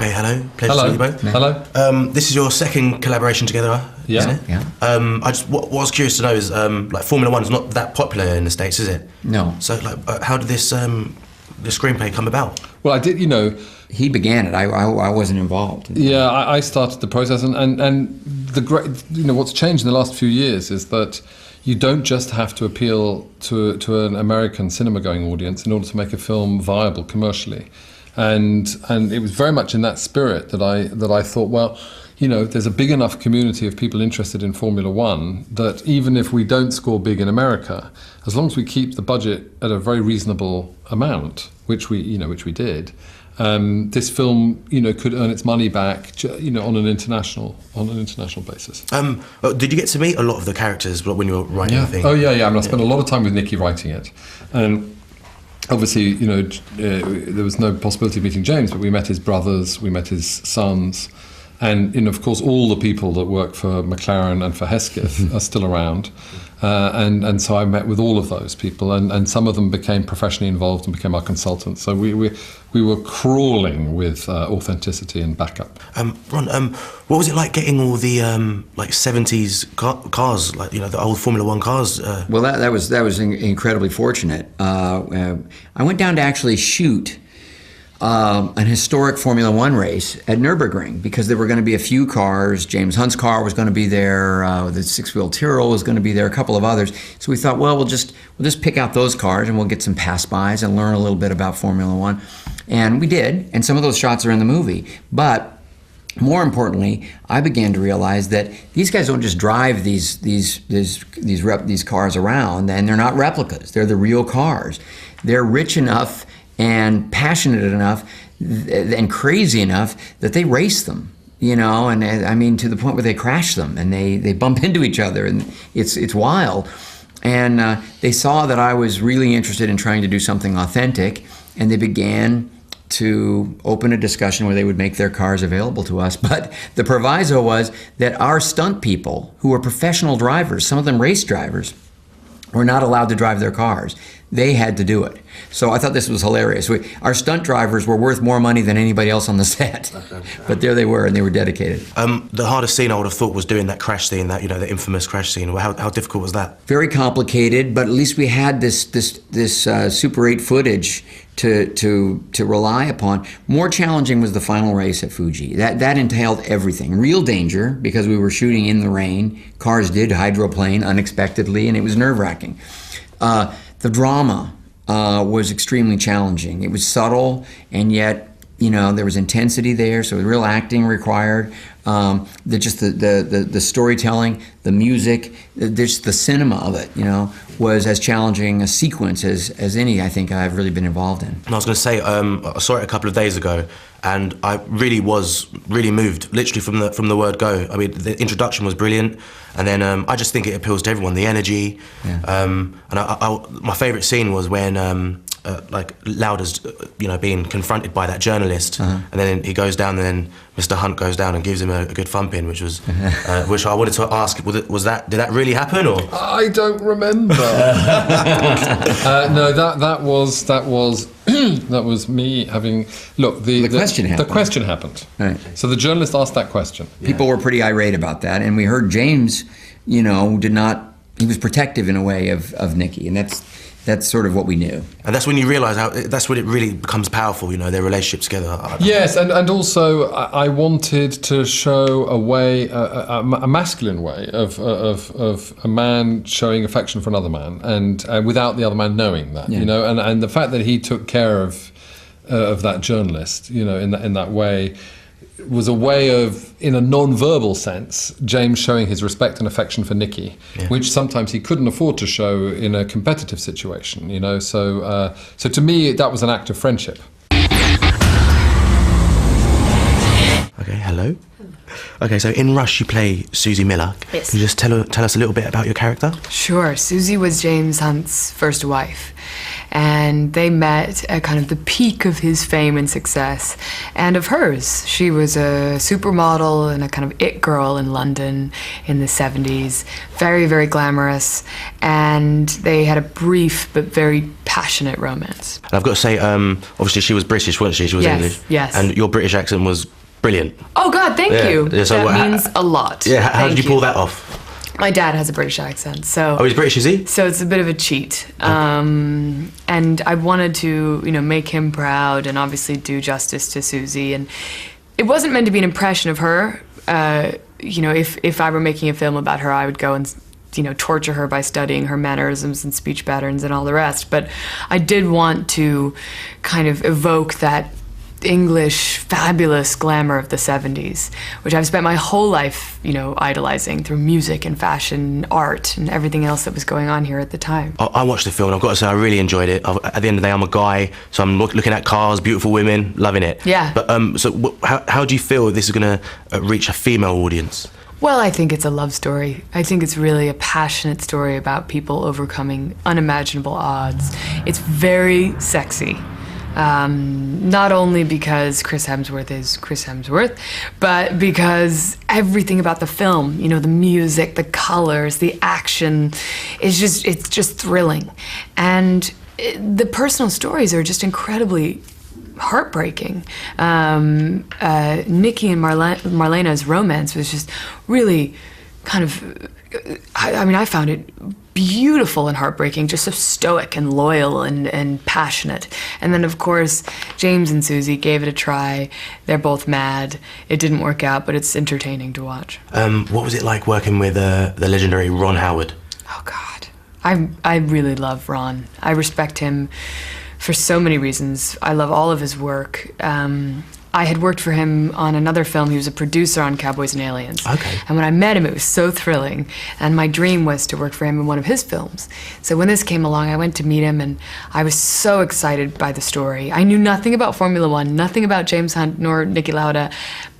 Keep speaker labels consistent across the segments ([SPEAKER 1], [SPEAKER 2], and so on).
[SPEAKER 1] Okay, hello. Pleasure to meet you both.
[SPEAKER 2] Hello.
[SPEAKER 1] This is your second collaboration together, isn't it?
[SPEAKER 3] Yeah.
[SPEAKER 1] What I was curious to know is, like, Formula One's not that popular in the States, is it?
[SPEAKER 3] No.
[SPEAKER 1] So, like, how did this the screenplay come about?
[SPEAKER 2] Well, I did,
[SPEAKER 3] He began it. I wasn't involved.
[SPEAKER 2] Yeah, I started the process, and the great, what's changed in the last few years is that you don't just have to appeal to an American cinema-going audience in order to make a film viable commercially, and it was very much in that spirit that I thought, well, there's a big enough community of people interested in Formula One that even if we don't score big in America, as long as we keep the budget at a very reasonable amount, which we did. This film, could earn its money back, on an international basis.
[SPEAKER 1] Did you get to meet a lot of the characters when you were writing the thing?
[SPEAKER 2] Oh yeah. I mean, I spent a lot of time with Nicky writing it, and obviously, there was no possibility of meeting James, but we met his brothers, we met his sons, and of course, all the people that work for McLaren and for Hesketh are still around. And so I met with all of those people, and some of them became professionally involved and became our consultants. So we were crawling with authenticity and backup.
[SPEAKER 1] Ron, what was it like getting all the 70s cars, the old Formula One cars?
[SPEAKER 3] Well, that was incredibly fortunate. I went down to actually shoot an historic Formula One race at Nürburgring because there were going to be a few cars. James Hunt's car was going to be there. The six-wheel Tyrrell was going to be there. A couple of others. So we thought, well, we'll just pick out those cars and we'll get some pass-bys and learn a little bit about Formula One. And we did. And some of those shots are in the movie. But more importantly, I began to realize that these guys don't just drive these cars around, and they're not replicas. They're the real cars. They're rich enough and passionate enough and crazy enough that they race them, and I mean to the point where they crash them and they bump into each other, and it's wild. And they saw that I was really interested in trying to do something authentic, and they began to open a discussion where they would make their cars available to us. But the proviso was that our stunt people, who were professional drivers, some of them race drivers, were not allowed to drive their cars. They had to do it. So I thought this was hilarious. Our stunt drivers were worth more money than anybody else on the set. But there they were, and they were dedicated. The
[SPEAKER 1] hardest scene I would have thought was doing that crash scene, the infamous crash scene. How difficult was that?
[SPEAKER 3] Very complicated, but at least we had this Super 8 footage to rely upon. More challenging was the final race at Fuji. That entailed everything. Real danger, because we were shooting in the rain. Cars did hydroplane unexpectedly, and it was nerve-wracking. The drama was extremely challenging. It was subtle, and yet, there was intensity there, so real acting required. The storytelling, the music, just the cinema of it, was as challenging a sequence as any I think I've really been involved in.
[SPEAKER 1] I was going to say, I saw it a couple of days ago, and I really was moved, literally from the word go. I mean, the introduction was brilliant, and then I just think it appeals to everyone. The energy, and my favourite scene was when Lauder's, being confronted by that journalist, and then he goes down, and then Mr. Hunt goes down and gives him a good thumping, which was, which I wanted to ask, did that really happen, or?
[SPEAKER 2] I don't remember. No, that was me having. Look, the question happened. The question happened.
[SPEAKER 3] Right.
[SPEAKER 2] So the journalist asked that question.
[SPEAKER 3] People were pretty irate about that, and we heard James, he was protective in a way of Nicky, and that's sort of what we knew.
[SPEAKER 1] And that's when you realise that's when it really becomes powerful, their relationship together.
[SPEAKER 2] Yes, and also I wanted to show a masculine way of a man showing affection for another man, and without the other man knowing that, and the fact that he took care of that journalist, in that way, was a way of, in a non-verbal sense, James showing his respect and affection for Nicky, which sometimes he couldn't afford to show in a competitive situation, So to me, that was an act of friendship.
[SPEAKER 1] Okay, hello. Okay, so in Rush you play Susie Miller.
[SPEAKER 4] Yes.
[SPEAKER 1] Can you just tell us a little bit about your character?
[SPEAKER 4] Sure. Susie was James Hunt's first wife. and they met at kind of the peak of his fame and success, and of hers. She was a supermodel and a kind of it girl in London in the 70s, very, very glamorous, and they had a brief but very passionate romance.
[SPEAKER 1] And I've got to say, obviously she was British, wasn't she? She was English.
[SPEAKER 4] Yes.
[SPEAKER 1] And your British accent was brilliant.
[SPEAKER 4] Oh God, thank you.
[SPEAKER 1] Yeah, so
[SPEAKER 4] that means a lot.
[SPEAKER 1] Yeah, how did
[SPEAKER 4] Thank
[SPEAKER 1] you pull that off?
[SPEAKER 4] My dad has a British accent, so...
[SPEAKER 1] Oh, he's British, is he?
[SPEAKER 4] So it's a bit of a cheat. And I wanted to, make him proud and obviously do justice to Susie. And it wasn't meant to be an impression of her. If I were making a film about her, I would go and, torture her by studying her mannerisms and speech patterns and all the rest. But I did want to kind of evoke that English fabulous glamour of the 70s, which I've spent my whole life, idolizing through music and fashion, art, and everything else that was going on here at the time.
[SPEAKER 1] I watched the film and I've got to say I really enjoyed it. At the end of the day, I'm a guy, so I'm looking at cars, beautiful women, loving it.
[SPEAKER 4] Yeah.
[SPEAKER 1] But how do you feel this is going to reach a female audience?
[SPEAKER 4] Well, I think it's a love story. I think it's really a passionate story about people overcoming unimaginable odds. It's very sexy. Not only because Chris Hemsworth is Chris Hemsworth, but because everything about the film, the music, the colors, the action, it's just thrilling. And the personal stories are just incredibly heartbreaking. Nikki and Marlena's romance was just really kind of, I found it beautiful and heartbreaking, just so stoic and loyal and passionate. And then, of course, James and Susie gave it a try. They're both mad. It didn't work out, but it's entertaining to watch.
[SPEAKER 1] What was it like working with the legendary Ron Howard?
[SPEAKER 4] Oh, God. I really love Ron. I respect him for so many reasons. I love all of his work. I had worked for him on another film. He was a producer on Cowboys and Aliens.
[SPEAKER 1] Okay.
[SPEAKER 4] And when I met him, it was so thrilling. And my dream was to work for him in one of his films. So when this came along, I went to meet him, and I was so excited by the story. I knew nothing about Formula One, nothing about James Hunt nor Niki Lauda,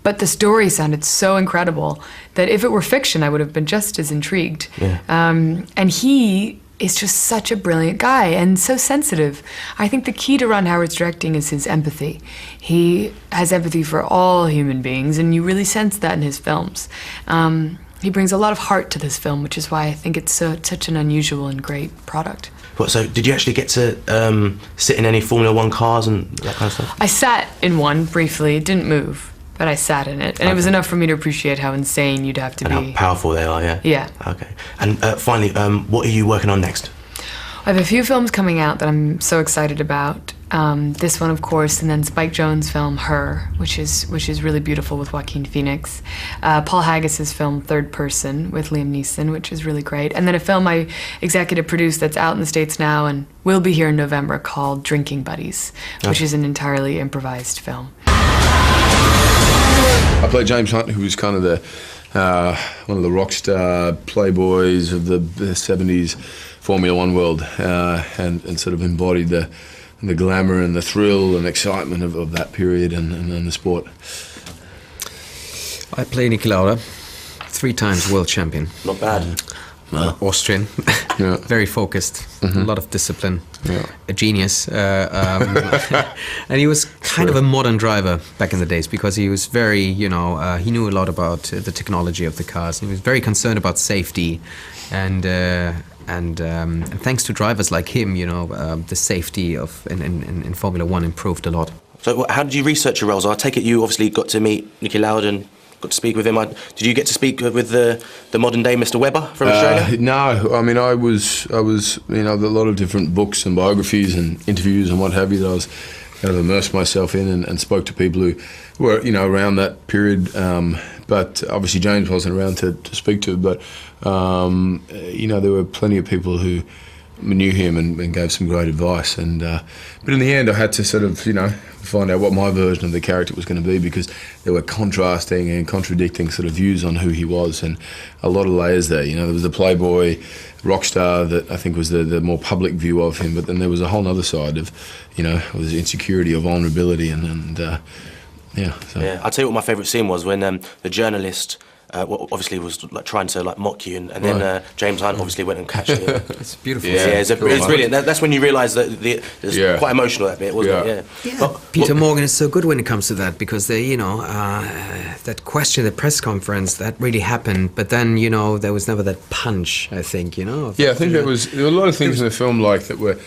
[SPEAKER 4] but the story sounded so incredible that if it were fiction, I would have been just as intrigued.
[SPEAKER 1] Yeah.
[SPEAKER 4] And he is just such a brilliant guy and so sensitive. I think the key to Ron Howard's directing is his empathy. He has empathy for all human beings, and you really sense that in his films. He brings a lot of heart to this film, which is why I think it's such an unusual and great product.
[SPEAKER 1] So did you actually get to sit in any Formula One cars and that kind of stuff?
[SPEAKER 4] I sat in one briefly. It didn't move, but I sat in it. And it was enough for me to appreciate how insane you'd have to be.
[SPEAKER 1] And how powerful they are, yeah?
[SPEAKER 4] Yeah.
[SPEAKER 1] Okay. And finally, what are you working on next?
[SPEAKER 4] I have a few films coming out that I'm so excited about. This one, of course, and then Spike Jonze' film Her, which is really beautiful with Joaquin Phoenix. Paul Haggis's film Third Person with Liam Neeson, which is really great. And then a film I executive produced that's out in the States now and will be here in November called Drinking Buddies, which is an entirely improvised film.
[SPEAKER 5] I played James Hunt, who was kind of one of the rock star playboys of the 70s Formula One world, and sort of embodied the glamour and the thrill and excitement of that period and the sport.
[SPEAKER 6] I play Niki Lauda, 3 times world champion.
[SPEAKER 1] Not bad.
[SPEAKER 6] Austrian,
[SPEAKER 5] Yeah.
[SPEAKER 6] very focused, a lot of discipline,
[SPEAKER 5] Yeah.
[SPEAKER 6] a genius. And he was kind of a modern driver back in the days because he was very, he knew a lot about the technology of the cars. He was very concerned about safety, and thanks to drivers like him, the safety in Formula One improved a lot.
[SPEAKER 1] So how did you research your roles? I take it you obviously got to meet Niki Lauda and got to speak with him. Did you get to speak with the modern day Mr. Webber from Australia?
[SPEAKER 5] No, I mean I was a lot of different books and biographies and interviews and what have you that I was kind of immersed myself in and spoke to people who were around that period. But obviously James wasn't around to speak to. But there were plenty of people who knew him and gave some great advice. But in the end, I had to sort of find out what my version of the character was going to be, because there were contrasting and contradicting sort of views on who he was, and a lot of layers there. There was the playboy rock star that I think was the more public view of him, but then there was a whole other side of was insecurity or vulnerability and. Yeah. So.
[SPEAKER 1] Yeah, I'll tell you what my favourite scene was when the journalist obviously was like trying to like mock you, and then James Hunt obviously went and catched it.
[SPEAKER 6] It's beautiful.
[SPEAKER 1] It's brilliant. That's when you realise that it's quite emotional, that bit, wasn't it?
[SPEAKER 6] Yeah. But, Peter Morgan is so good when it comes to that, because they, you know, that question, the press conference, that really happened, but then, you know, there was never that punch, I think, you know.
[SPEAKER 5] Yeah, I think there were a lot of things in the film like that were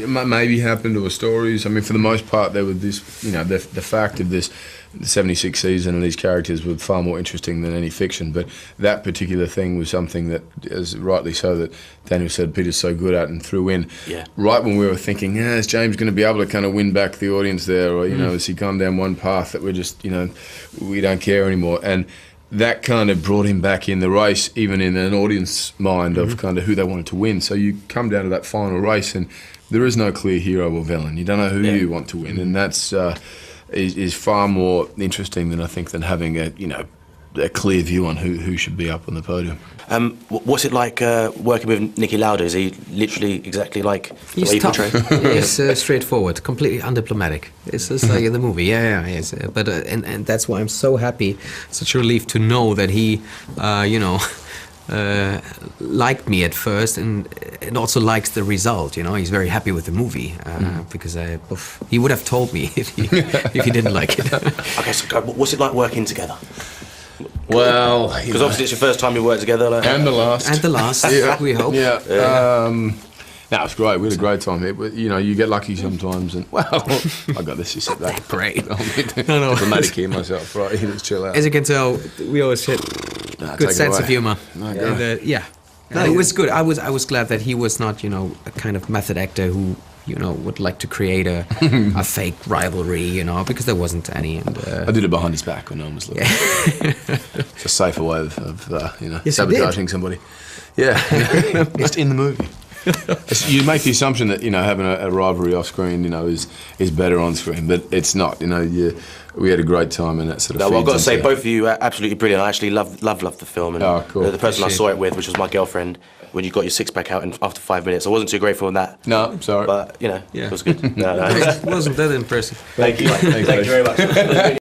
[SPEAKER 5] maybe happened, or stories. I mean, for the most part, there was this, you know, the fact of this. The 76 season and these characters were far more interesting than any fiction, but that particular thing was something that, as rightly so, that Daniel said Peter's so good at and threw in.
[SPEAKER 1] Yeah.
[SPEAKER 5] Right when we were thinking, is James going to be able to kind of win back the audience there, or, you know, has he gone down one path that we're just, you know, we don't care anymore? And that kind of brought him back in the race, even in an audience mind of kind of who they wanted to win. So you come down to that final race and there is no clear hero or villain. You don't know who you want to win, and that's... is far more interesting than I think than having a clear view on who should be up on the podium.
[SPEAKER 1] What's it like working with Niki Lauda? Is he literally exactly like the way you portray?
[SPEAKER 6] He's straightforward, completely undiplomatic. It's just like in the movie. Yeah, he is. But and that's why I'm so happy, such a relief to know that he, liked me at first, and also likes the result. You know, he's very happy with the movie because he would have told me if he didn't like it.
[SPEAKER 1] Okay, so what's it like working together?
[SPEAKER 5] Well,
[SPEAKER 1] because obviously it's your first time you work together, like,
[SPEAKER 5] and the last,
[SPEAKER 6] we hope.
[SPEAKER 5] That was great. We had a great time here. But, you know, you get lucky sometimes, and I got this. You said that.
[SPEAKER 6] Great.
[SPEAKER 5] No. Diplomatic here myself, right? Let's chill out.
[SPEAKER 6] As you can tell, we always had good sense of humor. No, it was good. I was glad that he was not, you know, a kind of method actor who, you know, would like to create a fake rivalry, you know, because there wasn't any. And
[SPEAKER 5] I did it behind his back when no one was looking. It's a safer way of
[SPEAKER 6] Yes,
[SPEAKER 5] sabotaging somebody. Yeah, just in the movie. You make the assumption that, you know, having a rivalry off screen, you know, is better on screen, but it's not. You know, we had a great time, and that sort of.
[SPEAKER 1] No, well, I've got to say, both of you are absolutely brilliant. I actually love the film, and
[SPEAKER 5] cool.
[SPEAKER 1] The person I saw it with, which was my girlfriend, when you got your six-pack out after 5 minutes, I wasn't too grateful on that.
[SPEAKER 5] No, sorry,
[SPEAKER 1] but you know, it was good. No.
[SPEAKER 6] Wasn't that impressive?
[SPEAKER 1] Thank you very much.